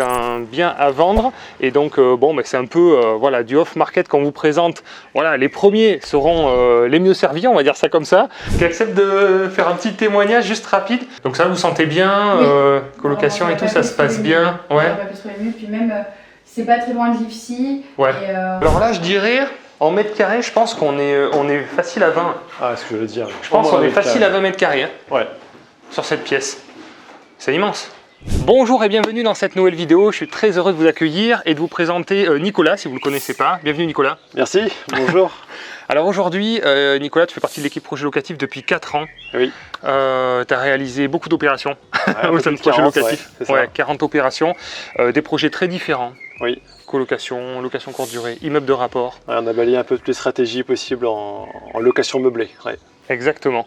tu as un bien à vendre et donc bon, c'est un peu voilà, du off-market qu'on vous présente. Voilà, les premiers seront les mieux servis, on va dire ça comme ça. Tu acceptes de faire un petit témoignage juste rapide? Donc ça, vous sentez bien, oui. colocation et tout, ça se passe bien? Ouais. On va plus trouver mieux, puis même c'est pas très loin de l'IFSI. Ouais. Alors là, je dirais, en mètres carrés, je pense qu'on est facile à 20. Ah, ce que je veux dire. Je pense qu'on est facile à 20 mètres carrés. Hein, ouais. sur cette pièce. C'est immense. Bonjour et bienvenue dans cette nouvelle vidéo. Je suis très heureux de vous accueillir et de vous présenter Nicolas, si vous ne le connaissez pas. Bienvenue Nicolas. Merci, bonjour. Alors aujourd'hui, Nicolas, tu fais partie de l'équipe projet locatif depuis 4 ans. Oui. Tu as réalisé beaucoup d'opérations au sein de projet 40, locatif. Ouais, 40 opérations, des projets très différents. Oui. Colocation, location courte durée, immeuble de rapport. Ouais, on a balayé un peu toutes les stratégies possibles en location meublée. Ouais. Exactement.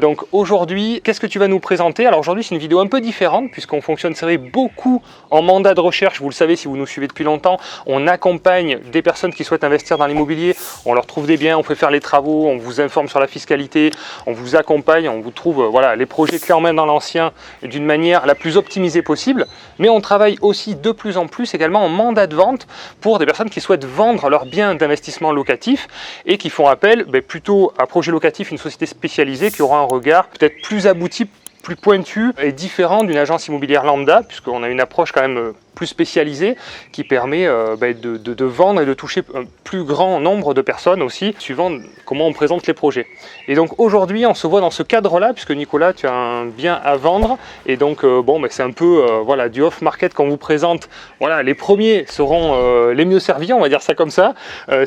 Donc aujourd'hui, qu'est-ce que tu vas nous présenter? Alors aujourd'hui, c'est une vidéo un peu différente puisqu'on fonctionne, c'est vrai, beaucoup en mandat de recherche. Vous le savez si vous nous suivez depuis longtemps. On accompagne des personnes qui souhaitent investir dans l'immobilier. On leur trouve des biens, on fait faire les travaux, on vous informe sur la fiscalité, on vous accompagne, on vous trouve voilà, les projets clés en main dans l'ancien d'une manière la plus optimisée possible. Mais on travaille aussi de plus en plus également en mandat de vente pour des personnes qui souhaitent vendre leurs biens d'investissement locatif et qui font appel plutôt à projet locatif, une société spécialisée qui aura un regard peut-être plus abouti, plus pointu et différent d'une agence immobilière lambda, puisqu'on a une approche quand même plus spécialisée qui permet de vendre et de toucher un plus grand nombre de personnes aussi, suivant comment on présente les projets. Et donc aujourd'hui, on se voit dans ce cadre-là, puisque Nicolas, tu as un bien à vendre, et donc c'est un peu voilà, du off-market qu'on vous présente. Voilà, les premiers seront les mieux servis, on va dire ça comme ça.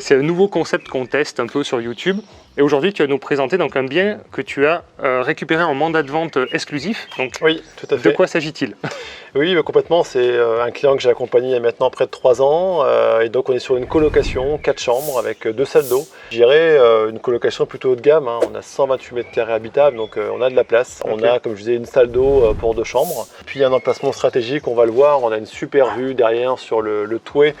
C'est un nouveau concept qu'on teste un peu sur YouTube. Et aujourd'hui, tu vas nous présenter donc un bien que tu as récupéré en mandat de vente exclusif. Donc, oui, tout à fait. De quoi s'agit-il? Oui, complètement. C'est un client que j'ai accompagné il y a maintenant près de 3 ans. Et donc, on est sur une colocation, 4 chambres avec 2 salles d'eau. Je dirais une colocation plutôt haut de gamme. Hein. On a 128 mètres carrés habitables, donc on a de la place. Okay. On a, comme je disais, une salle d'eau pour 2 chambres. Puis, il y a un emplacement stratégique, on va le voir. On a une super vue derrière sur le touet.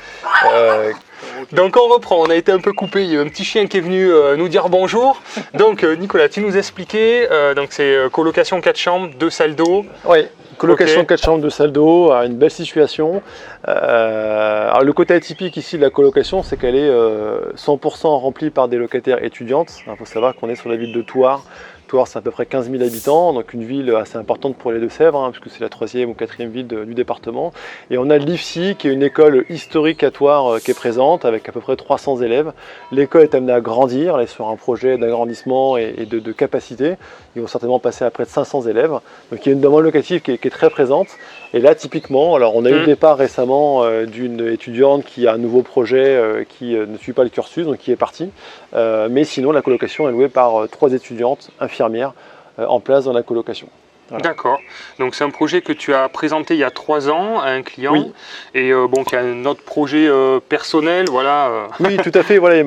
Donc on reprend, on a été un peu coupé, il y a un petit chien qui est venu nous dire bonjour. Donc Nicolas, tu nous expliquais, donc c'est colocation 4 chambres, 2 salles d'eau. Oui, colocation okay. 4 chambres, 2 salles d'eau, une belle situation. Alors le côté atypique ici de la colocation, c'est qu'elle est 100% remplie par des locataires étudiantes. Il faut savoir qu'on est sur la ville de Thouars. Thouars, c'est à peu près 15 000 habitants, donc une ville assez importante pour les Deux-Sèvres, hein, puisque c'est la 3e ou 4e ville du département. Et on a l'IFSI, qui est une école historique à Thouars qui est présente, avec à peu près 300 élèves. L'école est amenée à grandir, elle est sur un projet d'agrandissement et de capacité. Ils vont certainement passer à près de 500 élèves. Donc il y a une demande locative qui est très présente. Et là, typiquement, alors on a eu le départ récemment d'une étudiante qui a un nouveau projet qui ne suit pas le cursus, donc qui est partie. Mais sinon, la colocation est louée par 3 étudiantes infirmières en place dans la colocation. Voilà. D'accord, donc c'est un projet que tu as présenté il y a 3 ans à un client, oui. Et qui a un autre projet personnel, voilà. Oui, tout à fait, voilà,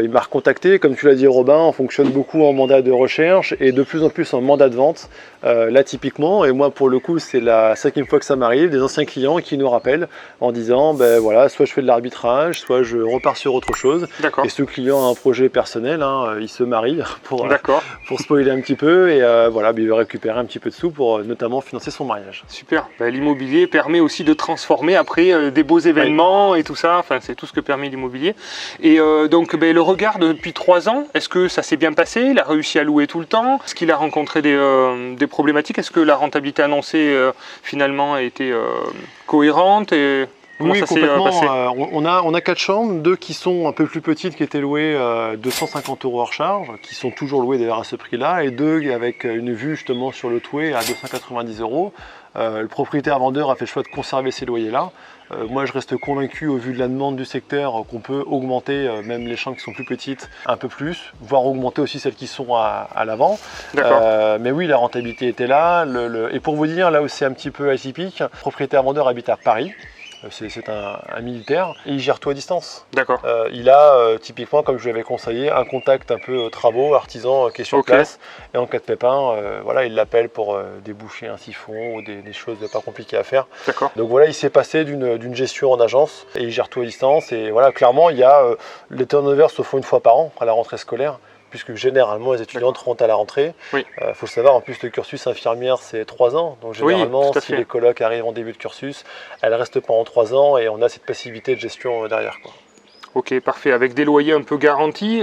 il m'a recontacté, comme tu l'as dit Robin, on fonctionne beaucoup en mandat de recherche et de plus en plus en mandat de vente, là typiquement, et moi pour le coup c'est la 5e fois que ça m'arrive, des anciens clients qui nous rappellent en disant, voilà, soit je fais de l'arbitrage, soit je repars sur autre chose, et ce client a un projet personnel, hein, il se marie pour spoiler un petit peu, et voilà, il veut récupérer un petit peu de sous pour notamment financer son mariage. Super, l'immobilier permet aussi de transformer après des beaux événements et tout ça, enfin c'est tout ce que permet l'immobilier. Et donc le regard depuis 3 ans, est-ce que ça s'est bien passé? Il a réussi à louer tout le temps? Est-ce qu'il a rencontré des problématiques? Est-ce que la rentabilité annoncée finalement a été cohérente et comment ça s'est passé? On a 4 chambres, 2 qui sont un peu plus petites qui étaient louées 250 € hors charge, qui sont toujours louées d'ailleurs à ce prix-là, et 2 avec une vue justement sur le touet à 290 €. Le propriétaire vendeur a fait le choix de conserver ces loyers-là. Moi je reste convaincu au vu de la demande du secteur qu'on peut augmenter même les chambres qui sont plus petites un peu plus, voire augmenter aussi celles qui sont à l'avant. Mais oui, la rentabilité était là. Et pour vous dire, là où c'est un petit peu atypique, le propriétaire vendeur habite à Paris. C'est un militaire et il gère tout à distance. D'accord. Il a typiquement, comme je lui avais conseillé, un contact un peu travaux, artisan qui est sur place. Et en cas de pépin, voilà, il l'appelle pour déboucher un siphon ou des choses pas compliquées à faire. Donc voilà, il s'est passé d'une gestion en agence et il gère tout à distance. Et voilà, clairement, il y a les turnovers se font 1 fois par an à la rentrée scolaire. puisque généralement les étudiantes rentrent à la rentrée. Oui. Faut le savoir, en plus le cursus infirmière c'est 3 ans, donc généralement oui, si les colocs arrivent en début de cursus, elles restent pendant 3 ans et on a cette passivité de gestion derrière, quoi. Ok, parfait. Avec des loyers un peu garantis,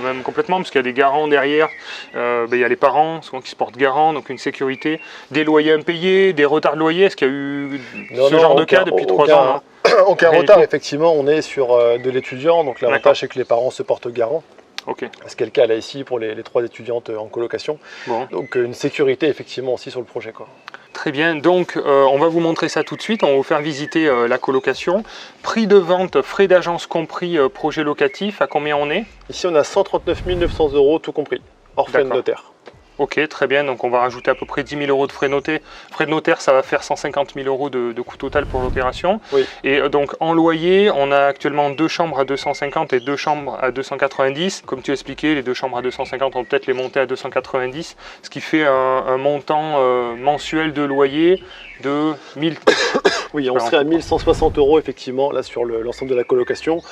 même complètement, parce qu'il y a des garants derrière. Il y a les parents, souvent qui se portent garant, donc une sécurité. Des loyers impayés, des retards de loyer. Est-ce qu'il y a eu genre de cas depuis 3 ans? Aucun retard, effectivement, on est sur de l'étudiant, donc l'avantage c'est que les parents se portent garant. Okay. Ce qui est le cas là ici pour les 3 étudiantes en colocation. Bon. Donc une sécurité effectivement aussi sur le projet, quoi. Très bien, donc on va vous montrer ça tout de suite, on va vous faire visiter la colocation. Prix de vente, frais d'agence compris, projet locatif, à combien on est? Ici on a 139 900 € tout compris, hors frais de notaire. Ok, très bien, donc on va rajouter à peu près 10 000 € de frais notés. Frais de notaire, ça va faire 150 000 € de coût total pour l'opération. Oui. Et donc en loyer, on a actuellement 2 chambres à 250 et 2 chambres à 290. Comme tu expliquais, les 2 chambres à 250, on va peut-être les monter à 290, ce qui fait un montant mensuel de loyer de 1000. Oui, on serait à 1160 € effectivement là sur l'ensemble de la colocation.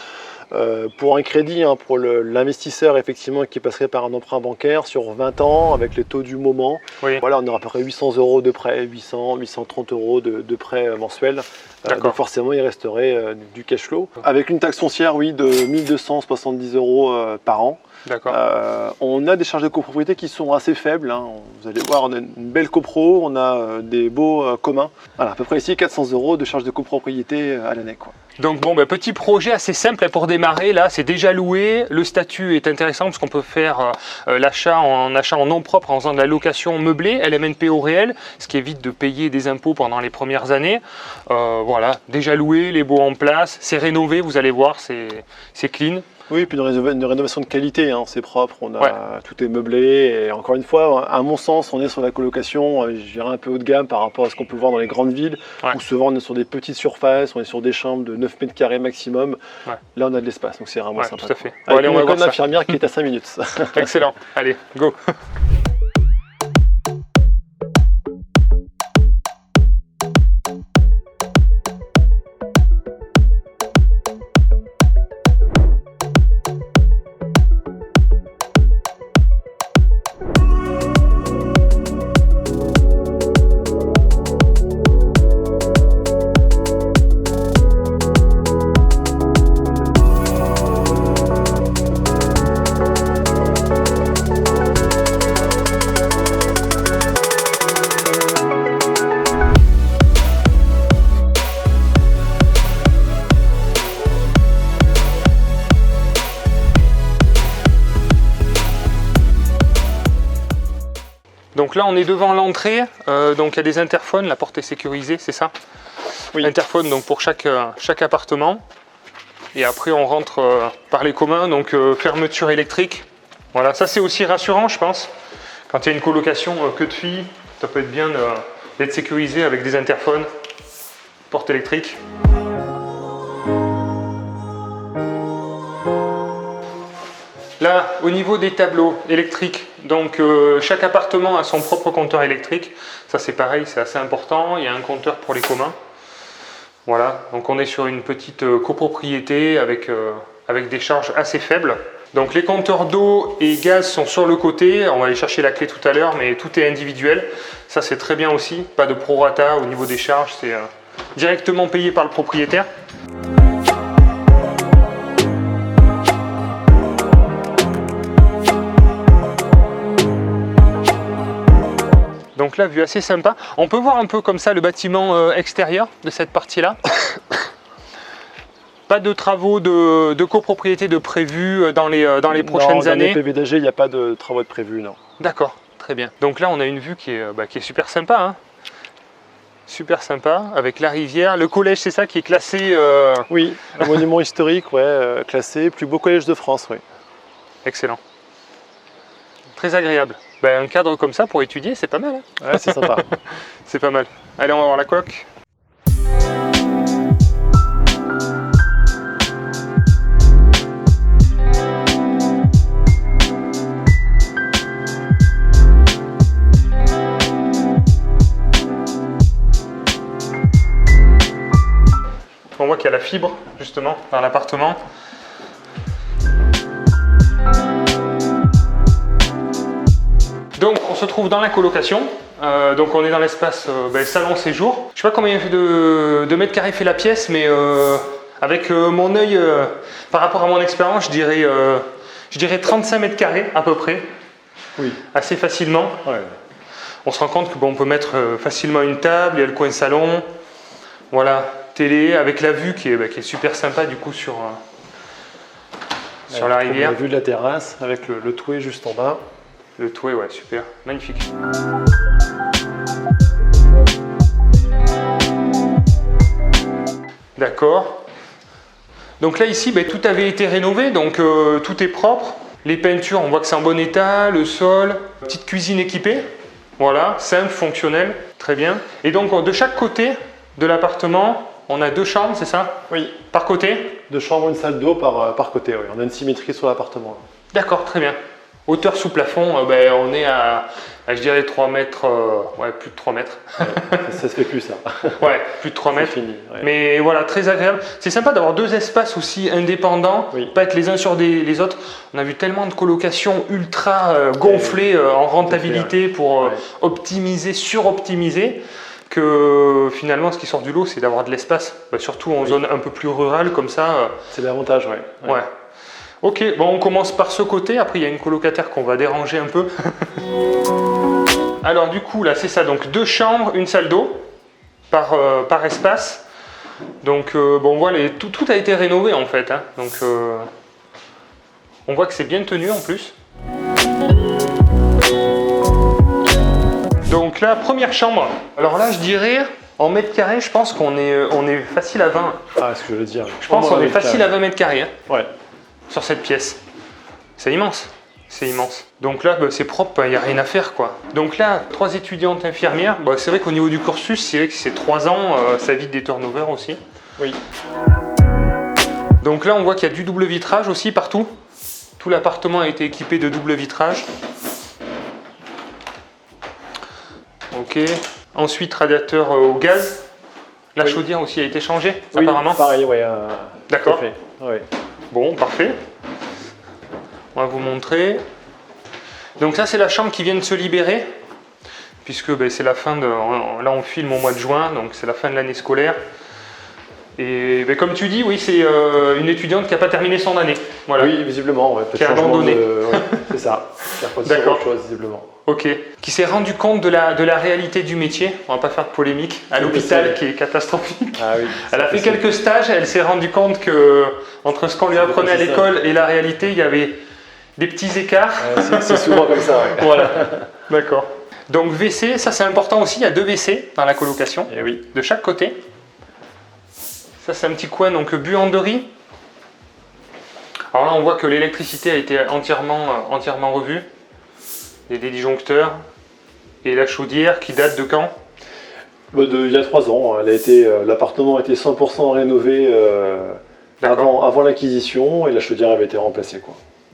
Pour un crédit, hein, pour l'investisseur effectivement qui passerait par un emprunt bancaire sur 20 ans avec les taux du moment, oui. Voilà, on aura à peu près 800 € de prêt, 800, 830 € de prêt mensuel. Donc forcément il resterait du cash flow. Avec une taxe foncière, oui, de 1270 € par an. On a des charges de copropriété qui sont assez faibles, hein. Vous allez voir, on a une belle copro, on a des baux communs. Voilà, à peu près ici 400 € de charges de copropriété à l'année, quoi. Donc bon, petit projet assez simple pour démarrer, là c'est déjà loué, le statut est intéressant parce qu'on peut faire l'achat en nom propre en faisant de la location meublée, LMNP au réel, ce qui évite de payer des impôts pendant les premières années. Voilà, déjà loué, les baux en place, c'est rénové, vous allez voir, c'est clean. Oui, puis une rénovation de qualité, hein, c'est propre, tout est meublé, et encore une fois, à mon sens, on est sur la colocation, je dirais un peu haut de gamme par rapport à ce qu'on peut voir dans les grandes villes, où souvent on est sur des petites surfaces, on est sur des chambres de 9 mètres carrés maximum. Là on a de l'espace, donc c'est vraiment sympa. Tout à fait. Avec une école d'infirmière qui est à 5 minutes. Excellent, allez, go. Donc là on est devant l'entrée, donc il y a des interphones, la porte est sécurisée, c'est ça? Oui. Interphone donc pour chaque appartement. Et après on rentre par les communs, donc fermeture électrique. Voilà, ça c'est aussi rassurant je pense. Quand il y a une colocation que de filles, ça peut être bien d'être sécurisé avec des interphones, porte électrique. Là, au niveau des tableaux électriques, donc chaque appartement a son propre compteur électrique. Ça c'est pareil, c'est assez important. Il y a un compteur pour les communs. Voilà, donc on est sur une petite copropriété avec des charges assez faibles. Donc les compteurs d'eau et gaz sont sur le côté. On va aller chercher la clé tout à l'heure, mais tout est individuel. Ça c'est très bien aussi. Pas de prorata au niveau des charges, c'est directement payé par le propriétaire. Donc là, vue assez sympa. On peut voir un peu comme ça le bâtiment extérieur de cette partie-là. Pas de travaux de copropriété de prévus dans les prochaines années. Dans les PV d'AG, il n'y a pas de travaux de prévus, non. D'accord, très bien. Donc là, on a une vue qui est super sympa. Hein. Super sympa, avec la rivière. Le collège, c'est ça qui est classé Oui, un monument historique, ouais, classé. Plus beau collège de France, oui. Excellent. Très agréable. Un cadre comme ça pour étudier, c'est pas mal. Hein. Ouais, c'est sympa. C'est pas mal. Allez, on va voir la coloc. On voit qu'il y a la fibre, justement, dans l'appartement. Donc on se trouve dans la colocation. Donc on est dans l'espace salon séjour. Je sais pas combien il fait de mètres carrés fait la pièce, mais avec mon œil, par rapport à mon expérience, je dirais 35 mètres carrés à peu près. Oui. Assez facilement. Ouais. On se rend compte que on peut mettre facilement une table, il y a le coin salon, voilà, télé avec la vue qui est super sympa du coup sur la rivière. La vue de la terrasse avec le touet juste en bas. Le touet, ouais, super, magnifique. D'accord. Donc là ici, tout avait été rénové, donc tout est propre. Les peintures, on voit que c'est en bon état, le sol, petite cuisine équipée. Voilà, simple, fonctionnel, très bien. Et donc de chaque côté de l'appartement, on a 2 chambres, c'est ça? Oui. Par côté? 2 chambres, une salle d'eau par côté, oui. On a une symétrie sur l'appartement. D'accord, très bien. Hauteur sous plafond, on est à je dirais 3 mètres, plus de 3 mètres. Ça se fait plus ça. Ouais, plus de 3 mètres. Fini, ouais. Mais voilà, très agréable. C'est sympa d'avoir 2 espaces aussi indépendants, oui. Pas être les uns sur les autres. On a vu tellement de colocations ultra gonflées en rentabilité pour optimiser, suroptimiser, que finalement ce qui sort du lot c'est d'avoir de l'espace, surtout en zone un peu plus rurale comme ça. C'est l'avantage, ouais. Ouais. Ok, on commence par ce côté, après il y a une colocataire qu'on va déranger un peu. Alors du coup là c'est ça, donc 2 chambres, une salle d'eau par espace. Donc on voit tout a été rénové en fait, hein. Donc on voit que c'est bien tenu en plus. Donc la première chambre, alors là je dirais en mètres carrés je pense qu'on est facile à 20. Ah, ce que je veux dire. Je pense qu'on est facile à 20 mètres carrés. Hein. Ouais. Sur cette pièce. C'est immense. C'est immense. Donc là, c'est propre, il n'y a rien à faire, quoi. Donc là, 3 étudiantes infirmières. C'est vrai qu'au niveau du cursus, c'est vrai que c'est 3 ans, ça évite des turnovers aussi. Oui. Donc là, on voit qu'il y a du double vitrage aussi partout. Tout l'appartement a été équipé de double vitrage. Ok. Ensuite, radiateur au gaz. La chaudière aussi a été changée, apparemment. Pareil, oui. D'accord. Ouais. Bon, parfait. On va vous montrer. Donc ça, c'est la chambre qui vient de se libérer, puisque c'est la fin de... Là, on filme au mois de juin, donc c'est la fin de l'année scolaire. Et comme tu dis, oui, c'est une étudiante qui n'a pas terminé son année. Voilà. Oui, visiblement, ouais, qui a abandonné. Ouais, c'est ça. Qui a reposé sur autre chose, visiblement. Ok. Qui s'est rendu compte de la réalité du métier. On va pas faire de polémique. À l'hôpital, qui est catastrophique. Ah, oui, elle a fait quelques stages. Elle s'est rendue compte que entre ce qu'on lui apprenait à l'école et la réalité, il y avait des petits écarts. C'est souvent comme ça. Ouais. Voilà. D'accord. Donc WC, ça c'est important aussi. Il y a 2 WC dans la colocation. Et oui. De chaque côté. Ça c'est un petit coin donc buanderie. Alors là on voit que l'électricité a été entièrement revue. Les disjoncteurs et la chaudière qui date de quand? Il y a 3 ans. L'appartement a été 100% rénové avant l'acquisition et la chaudière avait été remplacée.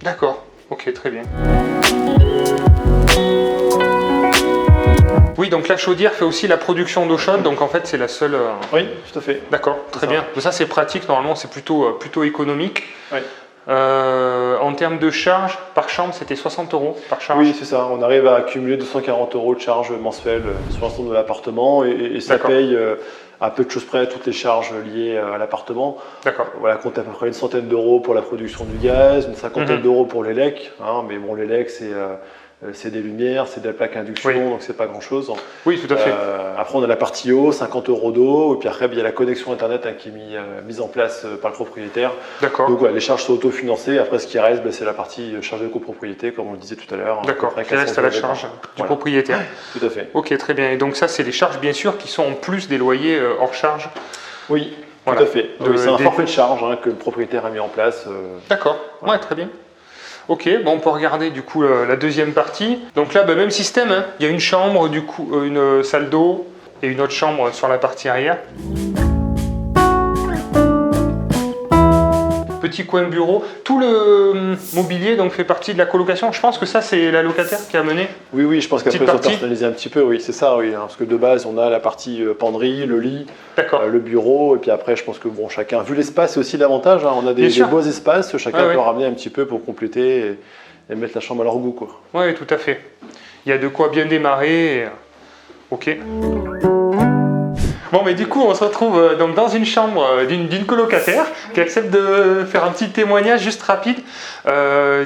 D'accord, ok, très bien. Oui, donc la chaudière fait aussi la production d'eau chaude, donc en fait c'est la seule... Oui, tout à fait. D'accord, très bien. Ça c'est pratique, normalement c'est plutôt économique. Oui. En termes de charge, par chambre, c'était 60 € par charge. Oui, c'est ça. On arrive à accumuler 240 € de charge mensuelle sur l'ensemble de l'appartement et ça paye à peu de choses près toutes les charges liées à l'appartement. D'accord. Voilà, compte à peu près une centaine d'euros pour la production du gaz, une cinquantaine d'euros pour l'élec. Mais bon, l'élec, c'est des lumières, c'est des plaques induction, donc c'est pas grand-chose. Oui, tout à fait. Après, on a la partie eau, 50 € d'eau, et puis après, il y a la connexion Internet qui est mise en place par le propriétaire. D'accord. Donc, les charges sont autofinancées. Après, ce qui reste, c'est la partie charge de copropriété, comme on le disait tout à l'heure. D'accord, qui reste à la charge du propriétaire. Tout à fait. Ok, très bien. Et donc ça, c'est les charges, bien sûr, qui sont en plus des loyers hors charge. Oui, tout à fait. C'est un forfait de charge que le propriétaire a mis en place. D'accord, ouais, très bien. Ok, on peut regarder du coup la deuxième partie. Donc là, même système, hein. Il y a une chambre, du coup, une salle d'eau et une autre chambre sur la partie arrière. Petit coin bureau. Tout le mobilier donc fait partie de la colocation. Je pense que ça, c'est la locataire qui a mené. Oui, je pense qu'après, il faut personnaliser un petit peu. Oui, c'est ça, oui. Parce que de base, on a la partie penderie, le lit, le bureau. Et puis après, je pense que chacun, vu l'espace, c'est aussi l'avantage. On a des beaux espaces. Chacun peut ramener un petit peu pour compléter et mettre la chambre à leur goût. Oui, tout à fait. il y a de quoi bien démarrer. Ok. Bon, mais du coup, on se retrouve donc dans une chambre d'une colocataire qui accepte de faire un petit témoignage juste rapide.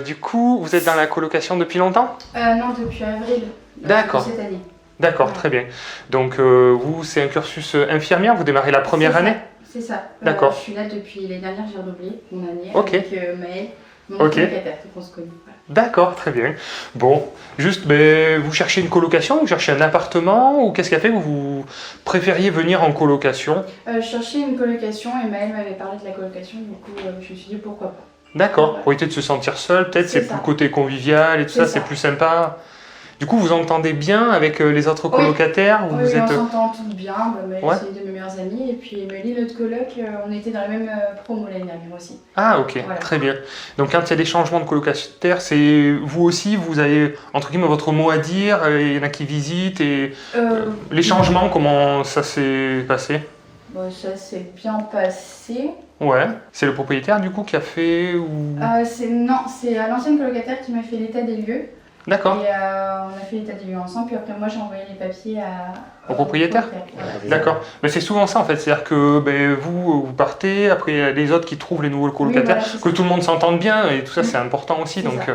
Du coup, vous êtes dans la colocation depuis longtemps? Non, depuis avril D'accord. de cette année. D'accord, Ouais. très bien. Donc, vous, c'est un cursus infirmière, vous démarrez la première année? C'est ça. D'accord. Je suis là depuis l'année dernière, j'ai redoublé mon année Ok. avec Maëlle, mon Ok. colocataire, donc on se connaît. Voilà. D'accord, très bien. Bon, juste, ben, vous cherchez une colocation, vous cherchez un appartement, ou qu'est-ce qui a fait que vous préfériez venir en colocation? Je cherchais une colocation et Maëlle m'avait parlé de la colocation, du coup je me suis dit pourquoi pas. D'accord, Ouais. pour éviter de se sentir seul, peut-être c'est C'est plus ça. le côté convivial et tout C'est ça, ça. c'est plus sympa. Du coup, vous entendez bien avec les autres Oui. colocataires? Oui, Vous on êtes... s'entend toutes bien. Maëlle, Ouais. c'est une de mes meilleures amies. Et puis Emily, l'autre coloc, on était dans la même promo l'année dernière aussi. Ah, ok, Voilà. très bien. Donc, quand il y a des changements de colocataires, c'est vous aussi, vous avez, entre guillemets, votre mot à dire, il y en a qui visitent, et les changements, comment ça s'est passé? Bon, ça s'est bien passé. Ouais, c'est le propriétaire, du coup, qui a fait, ou... Non, c'est l'ancienne colocataire qui m'a fait l'état des lieux. D'accord, Et on a fait l'état des lieux ensemble. Puis après, moi, j'ai envoyé les papiers Au propriétaire. Voilà. d'accord. Mais c'est souvent ça, en fait, c'est-à-dire que ben, vous partez, après, il y a les autres qui trouvent les nouveaux colocataires, voilà, c'est que ça. tout le monde s'entende bien, et tout ça, c'est important aussi, C'est donc... ça.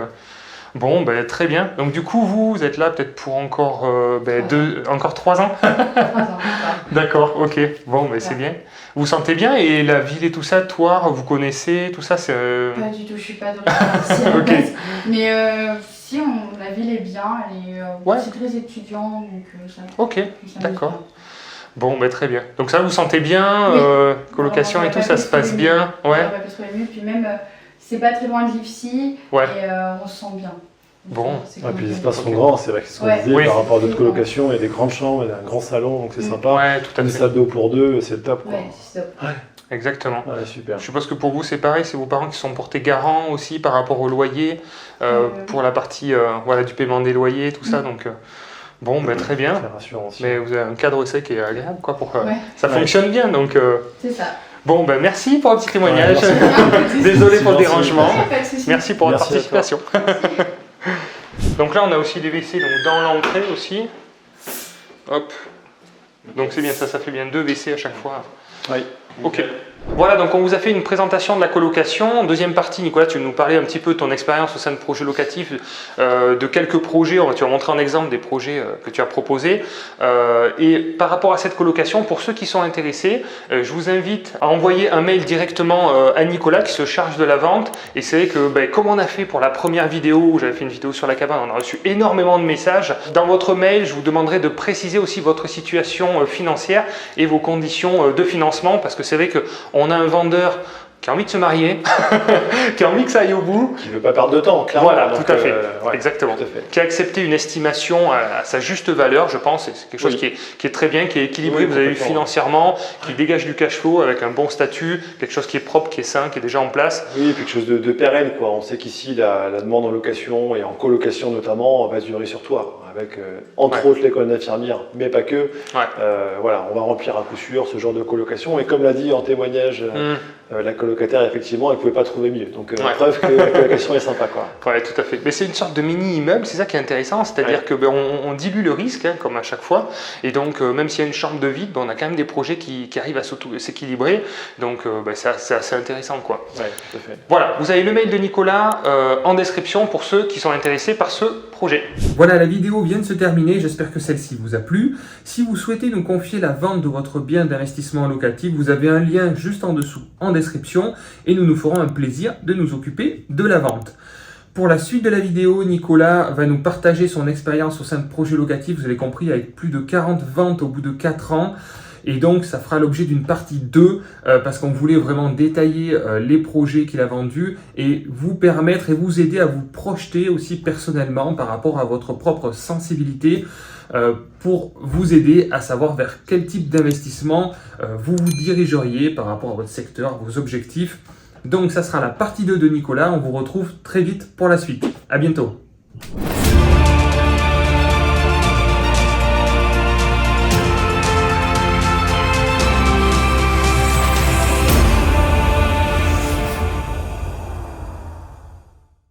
Bon, ben, très bien. Donc du coup, vous êtes là peut-être pour encore, encore 3 ans? 3 ans. Voilà. D'accord, ok. Bon, ben, c'est bien. Vous vous sentez bien? Et la ville et tout ça, Thouars, vous connaissez, tout ça, c'est... Pas du tout, je suis pas d'origine ici à la Ok. base. Mais si, la ville est bien, elle est, Ouais. c'est très étudiant, donc ça. Ok, ça m'amuse d'accord. bien. Bon, ben, très bien. Donc ça, vous sentez bien, Oui. colocation On et aurait tout, pas ça pu se passe trouver bien? mieux. Ouais. On aurait pu trouver mieux, puis même, c'est pas très loin de l'IFSI, Ouais. et on se sent bien. Bon. C'est Et quand puis les même espaces bien. sont grands, c'est vrai que c'est ce qu'on Ouais. disait Oui. par rapport à d'autres colocations, il y a des grandes chambres, il y a un grand salon, donc c'est sympa. Ouais, tout à Une fait. salle d'eau pour deux, c'est le top quoi. Ouais, c'est top. Exactement. Ouais, super. Je suppose que pour vous, c'est pareil, c'est vos parents qui sont portés garants aussi par rapport au loyer, pour la partie voilà, du paiement des loyers, tout ça. Donc, bon, ben, très bien. C'est rassurant aussi. Mais vous avez un cadre sec et agréable, quoi, pour Ouais. ça Ouais. fonctionne bien. Donc, C'est ça. bon, ben, merci pour le petit témoignage. Ouais, merci. Désolé pour le Merci. dérangement. Pas de soucis. Merci pour votre Merci à toi. participation. Donc là, on a aussi des WC donc, dans l'entrée aussi. Hop. Donc c'est bien ça, ça fait bien 2 WC à chaque fois. Oui. Ok. Voilà, donc on vous a fait une présentation de la colocation. En deuxième partie, Nicolas, tu vas nous parler un petit peu de ton expérience au sein de projets locatifs, de quelques projets. Tu vas montrer en exemple des projets que tu as proposés. Et par rapport à cette colocation, pour ceux qui sont intéressés, je vous invite à envoyer un mail directement à Nicolas qui se charge de la vente. Et c'est vrai que, comme on a fait pour la première vidéo, où j'avais fait une vidéo sur la cabane, on a reçu énormément de messages. Dans votre mail, je vous demanderai de préciser aussi votre situation financière et vos conditions de financement, parce que c'est vrai qu'on a un vendeur qui a envie de se marier, qui a envie que ça aille au bout. Qui ne veut pas perdre de temps, clairement. Voilà, Donc, tout à fait. ouais, Exactement. tout à fait. Qui a accepté une estimation à sa juste valeur, je pense. C'est quelque chose Oui. qui est très bien, qui est équilibré, Oui, vous avez vu, complètement. financièrement, qui dégage du cash flow avec un bon statut, quelque chose qui est propre, qui est sain, qui est déjà en place. Oui, et puis quelque chose de pérenne, quoi. On sait qu'ici, la demande en location et en colocation notamment va durer sur toi, avec entre autres l'école d'infirmière, mais pas que. Ouais. Voilà, on va remplir à coup sûr ce genre de colocation. Et comme l'a dit en témoignage la colocataire, effectivement, elle ne pouvait pas trouver mieux. Donc, Ouais. preuve que la colocation est sympa, quoi. Ouais, tout à fait. Mais c'est une sorte de mini-immeuble, c'est ça qui est intéressant, c'est-à-dire Ouais. que on dilue le risque, hein, comme à chaque fois, et donc même s'il y a une chambre de vide, on a quand même des projets qui arrivent à s'équilibrer, donc c'est assez intéressant, quoi. Ouais, tout à fait. Voilà, vous avez le mail de Nicolas en description pour ceux qui sont intéressés par ce projet. Voilà, la vidéo vient de se terminer, j'espère que celle-ci vous a plu. Si vous souhaitez nous confier la vente de votre bien d'investissement locatif, vous avez un lien juste en dessous en description et nous nous ferons un plaisir de nous occuper de la vente. Pour la suite de la vidéo, Nicolas va nous partager son expérience au sein de projets locatifs, vous avez compris, avec plus de 40 ventes au bout de 4 ans. Et donc, ça fera l'objet d'une partie 2 parce qu'on voulait vraiment détailler les projets qu'il a vendus et vous permettre et vous aider à vous projeter aussi personnellement par rapport à votre propre sensibilité pour vous aider à savoir vers quel type d'investissement vous vous dirigeriez par rapport à votre secteur, vos objectifs. Donc, ça sera la partie 2 de Nicolas. On vous retrouve très vite pour la suite. À bientôt.